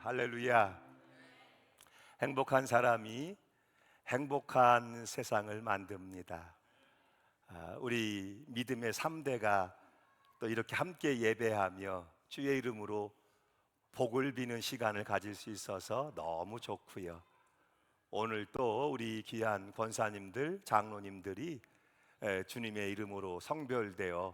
할렐루야. 행복한 사람이 행복한 세상을 만듭니다. 우리 믿음의 3대가 또 이렇게 함께 예배하며 주의 이름으로 복을 비는 시간을 가질 수 있어서 너무 좋고요. 오늘 또 우리 귀한 권사님들, 장로님들이 주님의 이름으로 성별되어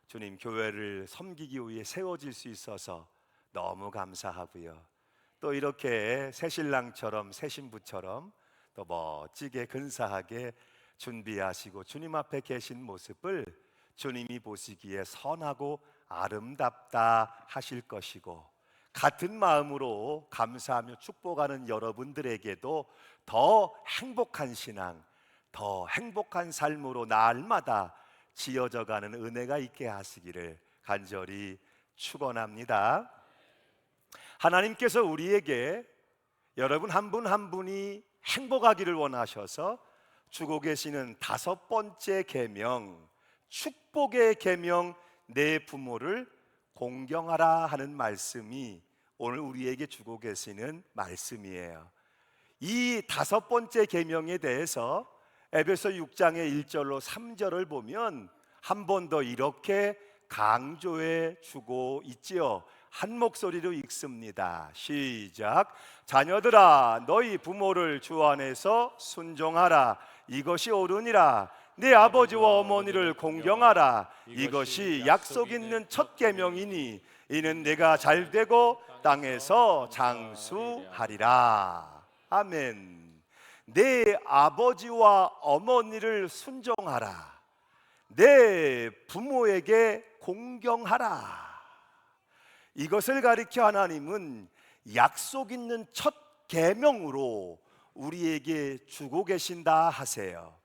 주님 교회를 섬기기 위해 세워질 수 있어서 너무 감사하고요. 또 이렇게 새신랑처럼 새신부처럼 또 멋지게 근사하게 준비하시고 주님 앞에 계신 모습을 주님이 보시기에 선하고 아름답다 하실 것이고, 같은 마음으로 감사하며 축복하는 여러분들에게도 더 행복한 신앙, 더 행복한 삶으로 날마다 지어져가는 은혜가 있게 하시기를 간절히 축원합니다. 하나님께서 우리에게 여러분 한 분 한 분이 행복하기를 원하셔서 주고 계시는 5번째 계명, 축복의 계명, 내 부모를 공경하라 하는 말씀이 오늘 우리에게 주고 계시는 말씀이에요. 이 5번째 계명에 대해서 에베소 6장의 1절로 3절을 보면 한 번 더 이렇게 강조해 주고 있지요. 한 목소리로 읽습니다. 시작. 자녀들아, 너희 부모를 주 안에서 순종하라. 이것이 옳으니라. 네 아버지와 어머니를 공경하라. 이것이 약속 있는 첫 계명이니 이는 내가 잘되고 땅에서 장수하리라. 아멘. 내 아버지와 어머니를 순종하라. 내 부모에게 공경하라. 이것을 가리켜 하나님은 약속 있는 첫 계명으로 우리에게 주고 계신다 하세요.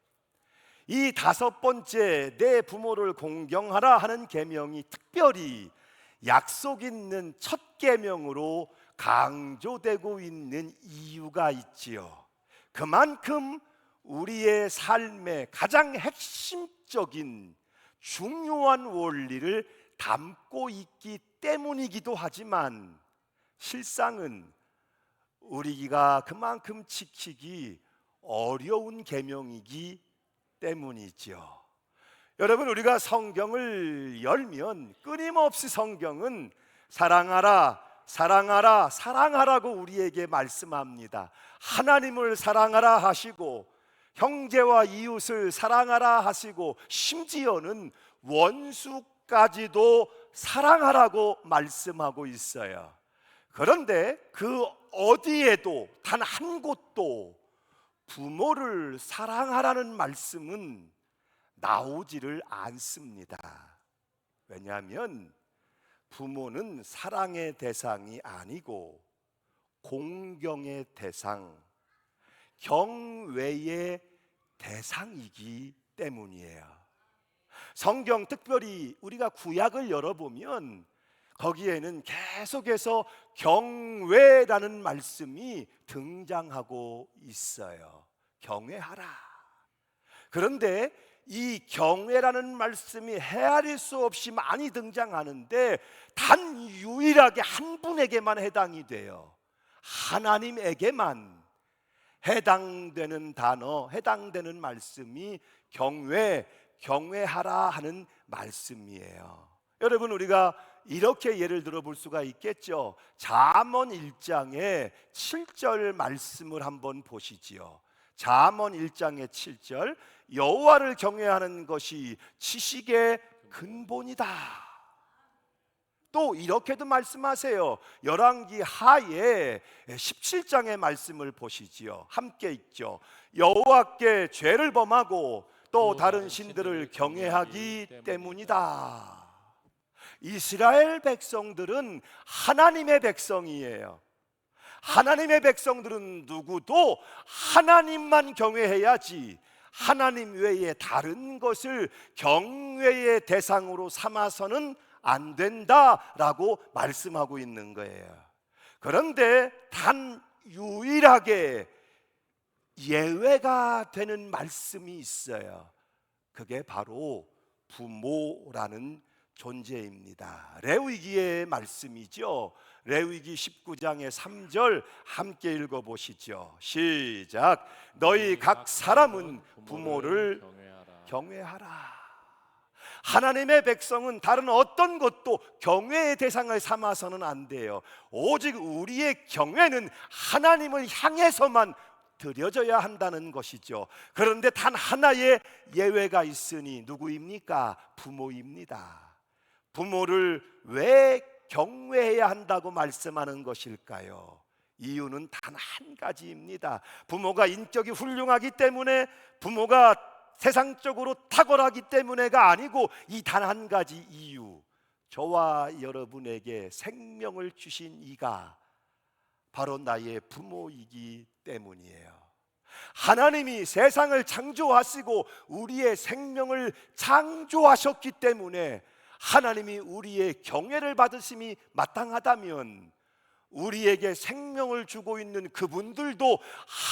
이 5번째 내 부모를 공경하라 하는 계명이 특별히 약속 있는 첫 계명으로 강조되고 있는 이유가 있지요. 그만큼 우리의 삶의 가장 핵심적인 중요한 원리를 담고 있기 때문이기도 하지만, 실상은 우리가 그만큼 지키기 어려운 계명이기 때문이죠. 여러분, 우리가 성경을 열면 끊임없이 성경은 사랑하라, 사랑하라, 사랑하라고 우리에게 말씀합니다. 하나님을 사랑하라 하시고 형제와 이웃을 사랑하라 하시고 심지어는 원수까지도 사랑하라고 말씀하고 있어요. 그런데 그 어디에도 단 한 곳도 부모를 사랑하라는 말씀은 나오지를 않습니다. 왜냐하면 부모는 사랑의 대상이 아니고 공경의 대상, 경외의 대상이기 때문이에요. 성경, 특별히 우리가 구약을 열어보면 거기에는 계속해서 경외라는 말씀이 등장하고 있어요. 경외하라. 그런데 이 경외라는 말씀이 헤아릴 수 없이 많이 등장하는데 단 유일하게 한 분에게만 해당이 돼요. 하나님에게만 해당되는 단어, 해당되는 말씀이 경외하라 하는 말씀이에요. 여러분, 우리가 이렇게 예를 들어 볼 수가 있겠죠. 잠언 1장의 7절 말씀을 한번 보시지요. 잠언 1장의 7절, 여호와를 경외하는 것이 지식의 근본이다. 또 이렇게도 말씀하세요. 열왕기 하에 17장의 말씀을 보시지요. 함께 읽죠. 여호와께 죄를 범하고 또 다른 신들을 경외하기 때문이다. 이스라엘 백성들은 하나님의 백성이에요. 하나님의 백성들은 누구도 하나님만 경외해야지 하나님 외에 다른 것을 경외의 대상으로 삼아서는 안 된다라고 말씀하고 있는 거예요. 그런데 단 유일하게 예외가 되는 말씀이 있어요. 그게 바로 부모라는 존재입니다. 레위기의 말씀이죠. 레위기 19장의 3절 함께 읽어보시죠. 시작. 너희 각 사람은 부모를 경외하라. 하나님의 백성은 다른 어떤 것도 경외의 대상을 삼아서는 안 돼요. 오직 우리의 경외는 하나님을 향해서만 드려져야 한다는 것이죠. 그런데 단 하나의 예외가 있으니 누구입니까? 부모입니다. 부모를 왜 경외해야 한다고 말씀하는 것일까요? 이유는 단 한 가지입니다. 부모가 인격이 훌륭하기 때문에, 부모가 세상적으로 탁월하기 때문에가 아니고 이 단 한 가지 이유, 저와 여러분에게 생명을 주신 이가 바로 나의 부모이기 때문이에요. 하나님이 세상을 창조하시고 우리의 생명을 창조하셨기 때문에 하나님이 우리의 경외를 받으심이 마땅하다면 우리에게 생명을 주고 있는 그분들도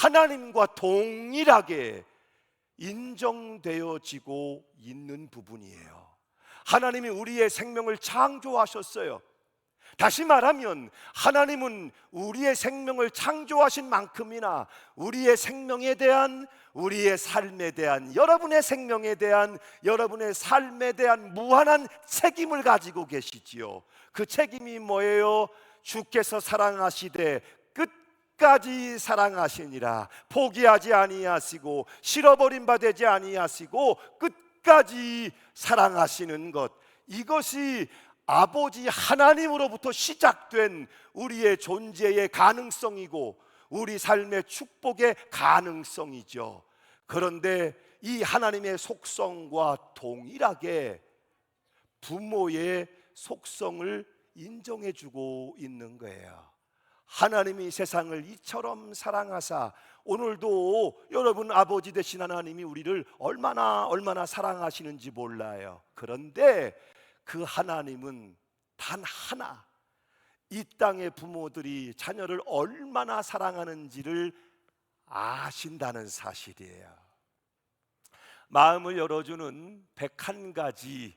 하나님과 동일하게 인정되어지고 있는 부분이에요. 하나님이 우리의 생명을 창조하셨어요. 다시 말하면 하나님은 우리의 생명을 창조하신 만큼이나 우리의 생명에 대한, 우리의 삶에 대한, 여러분의 생명에 대한, 여러분의 삶에 대한 무한한 책임을 가지고 계시지요. 그 책임이 뭐예요? 주께서 사랑하시되 끝까지 사랑하시니라. 포기하지 아니하시고 실어버린 바 되지 아니하시고 끝까지 사랑하시는 것, 이것이 아버지 하나님으로부터 시작된 우리의 존재의 가능성이고 우리 삶의 축복의 가능성이죠. 그런데 이 하나님의 속성과 동일하게 부모의 속성을 인정해주고 있는 거예요. 하나님이 세상을 이처럼 사랑하사, 오늘도 여러분 아버지 되신 하나님이 우리를 얼마나 사랑하시는지 몰라요. 그런데 그 하나님은 단 하나, 이 땅의 부모들이 자녀를 얼마나 사랑하는지를 아신다는 사실이에요. 마음을 열어주는 101가지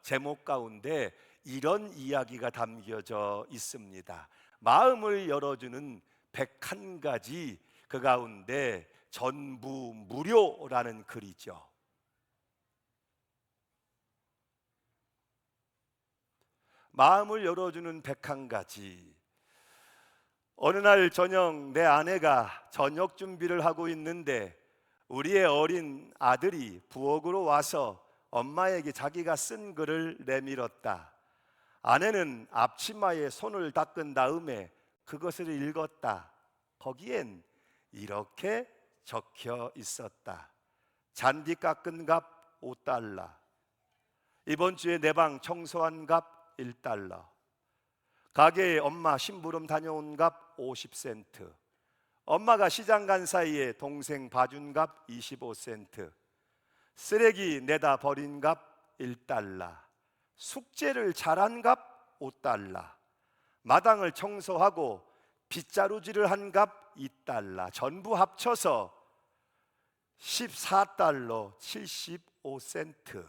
제목 가운데 이런 이야기가 담겨져 있습니다. 마음을 열어주는 101가지, 그 가운데 전부 무료라는 글이죠. 마음을 열어주는 101가지. 어느 날 저녁 내 아내가 저녁 준비를 하고 있는데 우리의 어린 아들이 부엌으로 와서 엄마에게 자기가 쓴 글을 내밀었다. 아내는 앞치마에 손을 닦은 다음에 그것을 읽었다. 거기엔 이렇게 적혀 있었다. 잔디 깎은 값 5달러, 이번 주에 내 방 청소한 값 1달러, 가게에 엄마 심부름 다녀온 값 50센트, 엄마가 시장 간 사이에 동생 봐준 값 25센트, 쓰레기 내다 버린 값 1달러, 숙제를 잘한 값 5달러, 마당을 청소하고 빗자루질을 한 값 2달러, 전부 합쳐서 14달러 75센트.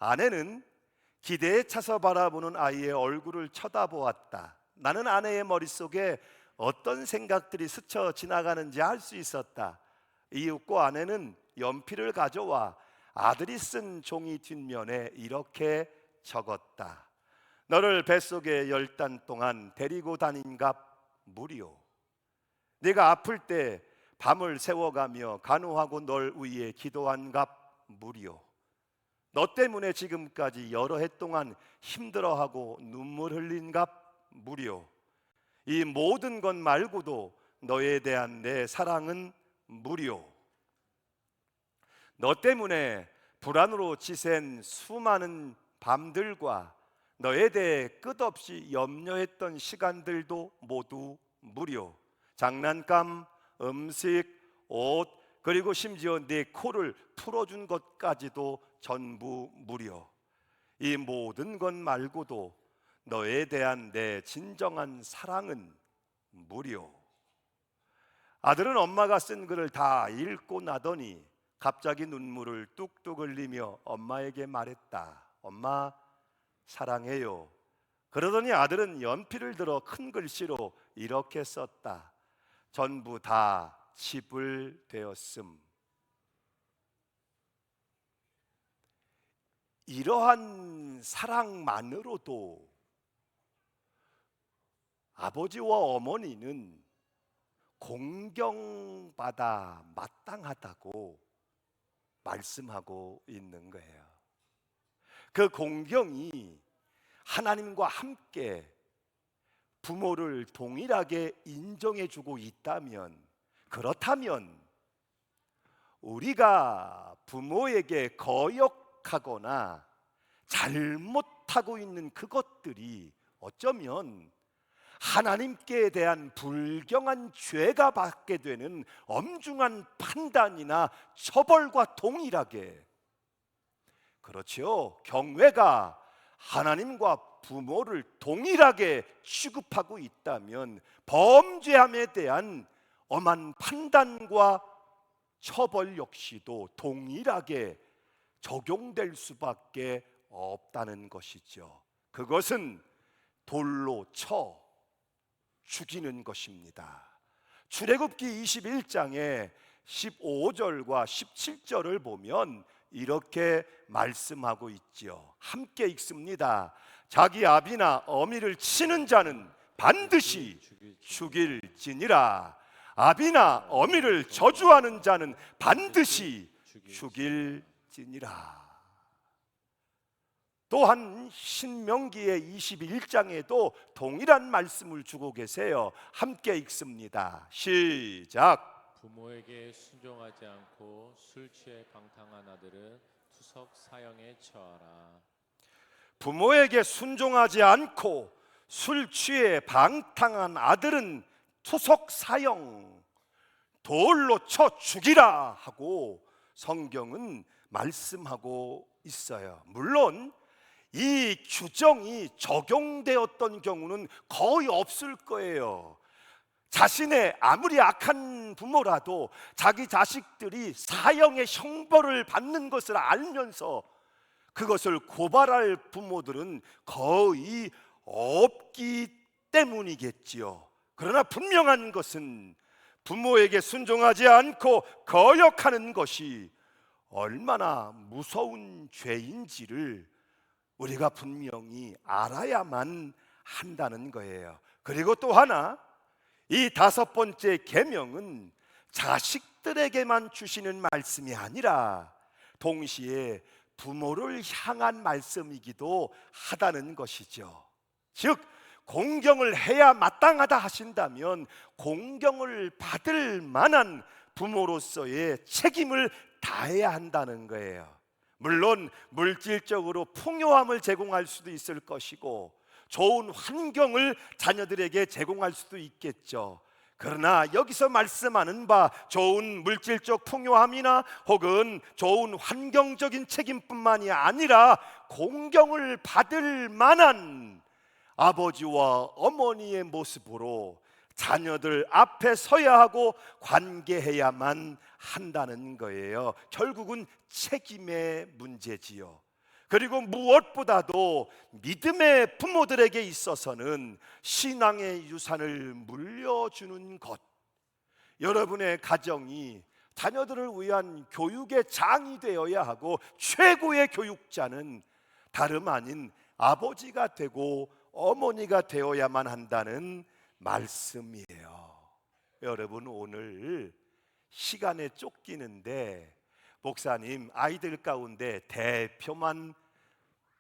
아내는 기대에 차서 바라보는 아이의 얼굴을 쳐다보았다. 나는 아내의 머릿속에 어떤 생각들이 스쳐 지나가는지 알 수 있었다. 이윽고 아내는 연필을 가져와 아들이 쓴 종이 뒷면에 이렇게 적었다. 너를 뱃속에 10달 동안 데리고 다닌 값 무료. 네가 아플 때 밤을 새워가며 간호하고 널 위해 기도한 값 무료. 너 때문에 지금까지 여러 해 동안 힘들어하고 눈물 흘린 값 무료. 이 모든 것 말고도 너에 대한 내 사랑은 무료. 너 때문에 불안으로 지샌 수많은 밤들과 너에 대해 끝없이 염려했던 시간들도 모두 무료. 장난감, 음식, 옷, 그리고 심지어 네 코를 풀어준 것까지도 전부 무료. 이 모든 것 말고도 너에 대한 내 진정한 사랑은 무료. 아들은 엄마가 쓴 글을 다 읽고 나더니 갑자기 눈물을 뚝뚝 흘리며 엄마에게 말했다. 엄마 사랑해요. 그러더니 아들은 연필을 들어 큰 글씨로 이렇게 썼다. 전부 다 지불 되었음. 이러한 사랑만으로도 아버지와 어머니는 공경받아 마땅하다고 말씀하고 있는 거예요. 그 공경이 하나님과 함께 부모를 동일하게 인정해주고 있다면, 그렇다면 우리가 부모에게 거역하거나 잘못하고 있는 그것들이 어쩌면 하나님께 대한 불경한 죄가 받게 되는 엄중한 판단이나 처벌과 동일하게, 그렇죠, 경외가 하나님과 부모를 동일하게 취급하고 있다면 범죄함에 대한 엄한 판단과 처벌 역시도 동일하게 적용될 수밖에 없다는 것이죠. 그것은 돌로 쳐 죽이는 것입니다. 출애굽기 21장에 15절과 17절을 보면 이렇게 말씀하고 있지요. 함께 읽습니다. 자기 아비나 어미를 치는 자는 반드시 죽일지니라. 아비나 어미를 저주하는 자는 반드시 죽일지니라. 또한 신명기의 21장에도 동일한 말씀을 주고 계세요. 함께 읽습니다. 시작. 부모에게 순종하지 않고 술 취해 방탕한 아들은 투석 사형에 처하라. 부모에게 순종하지 않고 술 취해 방탕한 아들은 투석 사형, 돌로 쳐 죽이라 하고 성경은 말씀하고 있어요. 물론 이 규정이 적용되었던 경우는 거의 없을 거예요. 자신의 아무리 악한 부모라도 자기 자식들이 사형의 형벌을 받는 것을 알면서 그것을 고발할 부모들은 거의 없기 때문이겠지요. 그러나 분명한 것은 부모에게 순종하지 않고 거역하는 것이 얼마나 무서운 죄인지를 우리가 분명히 알아야만 한다는 거예요. 그리고 또 하나, 이 5번째 계명은 자식들에게만 주시는 말씀이 아니라 동시에 부모를 향한 말씀이기도 하다는 것이죠. 즉 공경을 해야 마땅하다 하신다면 공경을 받을 만한 부모로서의 책임을 다해야 한다는 거예요. 물론 물질적으로 풍요함을 제공할 수도 있을 것이고 좋은 환경을 자녀들에게 제공할 수도 있겠죠. 그러나 여기서 말씀하는 바 좋은 물질적 풍요함이나 혹은 좋은 환경적인 책임뿐만이 아니라 공경을 받을 만한 아버지와 어머니의 모습으로 자녀들 앞에 서야 하고 관계해야만 한다는 거예요. 결국은 책임의 문제지요. 그리고 무엇보다도 믿음의 부모들에게 있어서는 신앙의 유산을 물려주는 것, 여러분의 가정이 자녀들을 위한 교육의 장이 되어야 하고 최고의 교육자는 다름 아닌 아버지가 되고 어머니가 되어야만 한다는 말씀이에요. 여러분, 오늘 시간에 쫓기는데 목사님, 아이들 가운데 대표만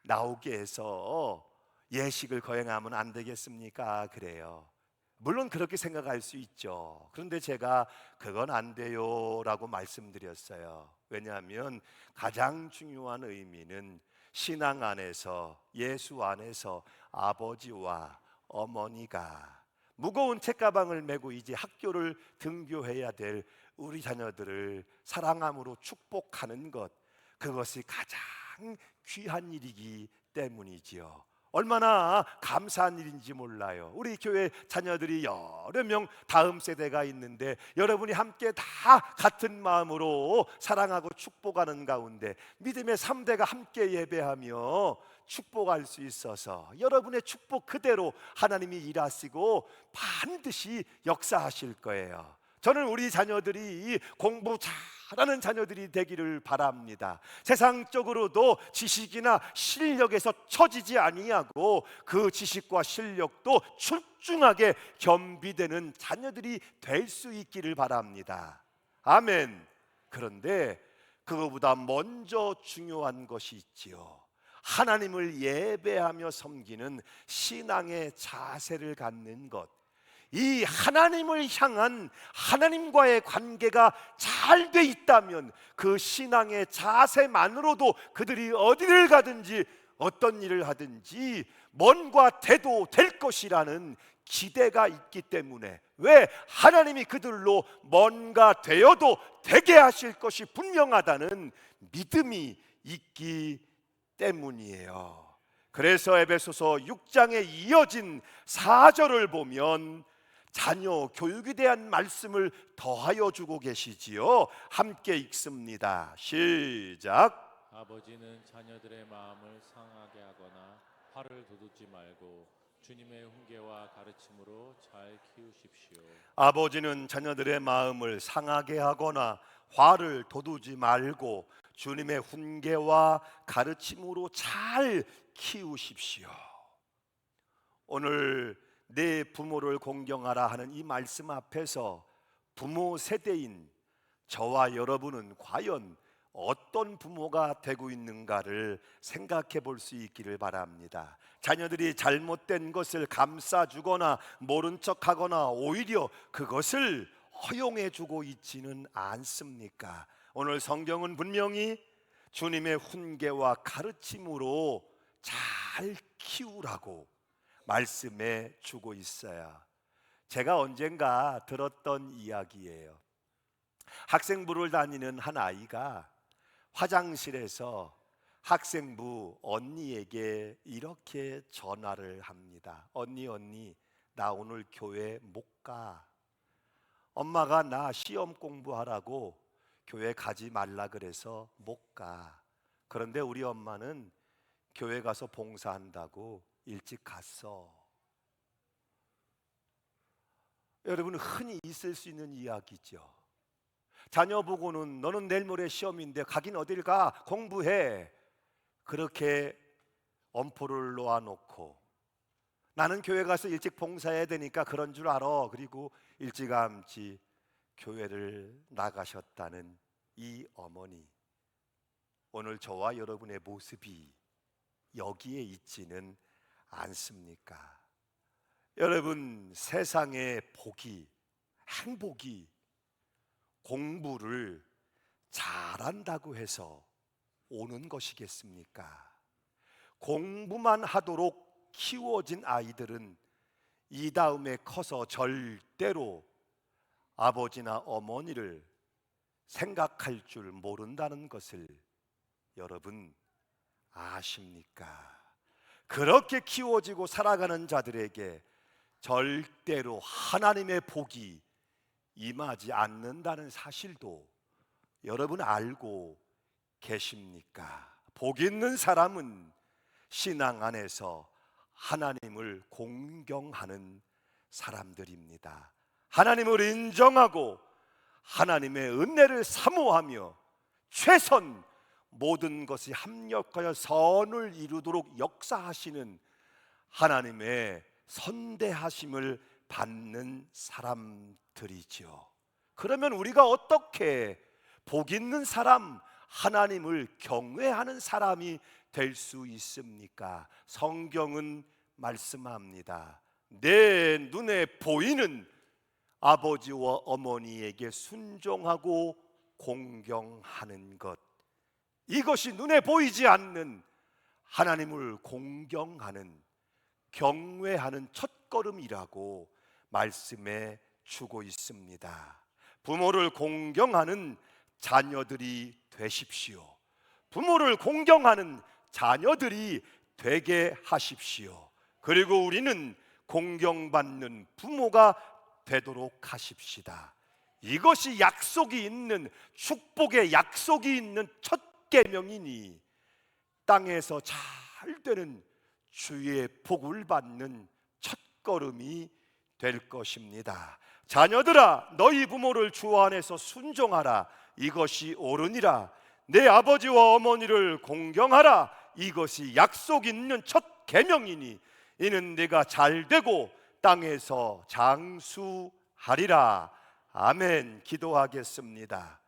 나오게 해서 예식을 거행하면 안 되겠습니까? 그래요. 물론 그렇게 생각할 수 있죠. 그런데 제가 그건 안 돼요 라고 말씀드렸어요. 왜냐하면 가장 중요한 의미는 신앙 안에서, 예수 안에서 아버지와 어머니가 무거운 책가방을 메고 이제 학교를 등교해야 될 우리 자녀들을 사랑함으로 축복하는 것, 그것이 가장 귀한 일이기 때문이지요. 얼마나 감사한 일인지 몰라요. 우리 교회 자녀들이 여러 명 다음 세대가 있는데 여러분이 함께 다 같은 마음으로 사랑하고 축복하는 가운데 믿음의 3대가 함께 예배하며 축복할 수 있어서 여러분의 축복 그대로 하나님이 일하시고 반드시 역사하실 거예요. 저는 우리 자녀들이 공부 잘하는 자녀들이 되기를 바랍니다. 세상적으로도 지식이나 실력에서 처지지 아니하고 그 지식과 실력도 출중하게 겸비되는 자녀들이 될 수 있기를 바랍니다. 아멘. 그런데 그거보다 먼저 중요한 것이 있지요. 하나님을 예배하며 섬기는 신앙의 자세를 갖는 것. 이 하나님을 향한 하나님과의 관계가 잘 돼 있다면 그 신앙의 자세만으로도 그들이 어디를 가든지 어떤 일을 하든지 뭔가 돼도 될 것이라는 기대가 있기 때문에, 왜 하나님이 그들로 뭔가 되어도 되게 하실 것이 분명하다는 믿음이 있기 때문이에요. 그래서 에베소서 6장에 이어진 4절을 보면 자녀 교육에 대한 말씀을 더하여 주고 계시지요. 함께 읽습니다. 시작. 아버지는 자녀들의 마음을 상하게 하거나 화를 돋우지 말고 주님의 훈계와 가르침으로 잘 키우십시오. 아버지는 자녀들의 마음을 상하게 하거나 화를 돋우지 말고 주님의 훈계와 가르침으로 잘 키우십시오. 오늘 내 부모를 공경하라 하는 이 말씀 앞에서 부모 세대인 저와 여러분은 과연 어떤 부모가 되고 있는가를 생각해 볼 수 있기를 바랍니다. 자녀들이 잘못된 것을 감싸주거나 모른 척하거나 오히려 그것을 허용해 주고 있지는 않습니까? 오늘 성경은 분명히 주님의 훈계와 가르침으로 잘 키우라고 말씀해 주고 있어요. 제가 언젠가 들었던 이야기예요. 학생부를 다니는 한 아이가 화장실에서 학생부 언니에게 이렇게 전화를 합니다. 언니, 나 오늘 교회 못 가. 엄마가 나 시험 공부하라고 교회 가지 말라 그래서 못 가. 그런데 우리 엄마는 교회 가서 봉사한다고 일찍 갔어. 여러분, 흔히 있을 수 있는 이야기죠. 자녀 보고는 너는 내일 모레 시험인데 가긴 어딜 가, 공부해. 그렇게 엄포를 놓아놓고 나는 교회 가서 일찍 봉사해야 되니까 그런 줄 알아. 그리고 일찌감치 교회를 나가셨다는 이 어머니, 오늘 저와 여러분의 모습이 여기에 있지는 않습니까? 여러분, 세상의 복이, 행복이 공부를 잘한다고 해서 오는 것이겠습니까? 공부만 하도록 키워진 아이들은 이 다음에 커서 절대로 아버지나 어머니를 생각할 줄 모른다는 것을 여러분 아십니까? 그렇게 키워지고 살아가는 자들에게 절대로 하나님의 복이 임하지 않는다는 사실도 여러분 알고 계십니까? 복 있는 사람은 신앙 안에서 하나님을 공경하는 사람들입니다. 하나님을 인정하고 하나님의 은혜를 사모하며 최선 모든 것이 합력하여 선을 이루도록 역사하시는 하나님의 선대하심을 받는 사람들이죠. 그러면 우리가 어떻게 복 있는 사람, 하나님을 경외하는 사람이 될 수 있습니까? 성경은 말씀합니다. 내 눈에 보이는 아버지와 어머니에게 순종하고 공경하는 것, 이것이 눈에 보이지 않는 하나님을 공경하는, 경외하는 첫걸음이라고 말씀해 주고 있습니다. 부모를 공경하는 자녀들이 되십시오. 부모를 공경하는 자녀들이 되게 하십시오. 그리고 우리는 공경받는 부모가 되도록 하십시다. 이것이 약속이 있는, 축복의 약속이 있는 첫 계명이니 땅에서 잘 되는 주의 복을 받는 첫걸음이 될 것입니다. 자녀들아, 너희 부모를 주 안에서 순종하라. 이것이 옳으니라. 내 아버지와 어머니를 공경하라. 이것이 약속 있는 첫 계명이니 이는 네가 잘되고 땅에서 장수하리라. 아멘. 기도하겠습니다.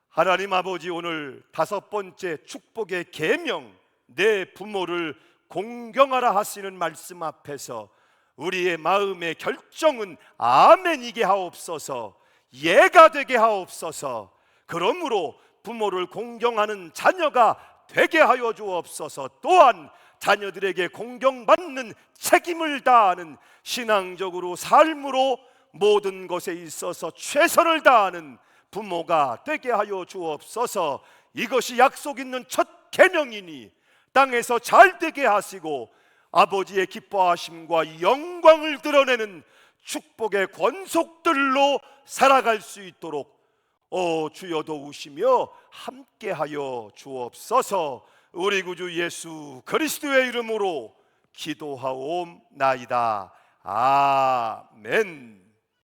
하나님 아버지, 오늘 다섯 번째 축복의 계명, 내 부모를 공경하라 하시는 말씀 앞에서 우리의 마음의 결정은 아멘이게 하옵소서, 예가 되게 하옵소서. 그러므로 부모를 공경하는 자녀가 되게 하여 주옵소서. 또한 자녀들에게 공경받는 책임을 다하는, 신앙적으로 삶으로 모든 것에 있어서 최선을 다하는 부모가 되게 하여 주옵소서. 이것이 약속 있는 첫 계명이니 땅에서 잘 되게 하시고 아버지의 기뻐하심과 영광을 드러내는 축복의 권속들로 살아갈 수 있도록 주여 도우시며 함께하여 주옵소서. 우리 구주 예수 그리스도의 이름으로 기도하옵나이다. 아멘.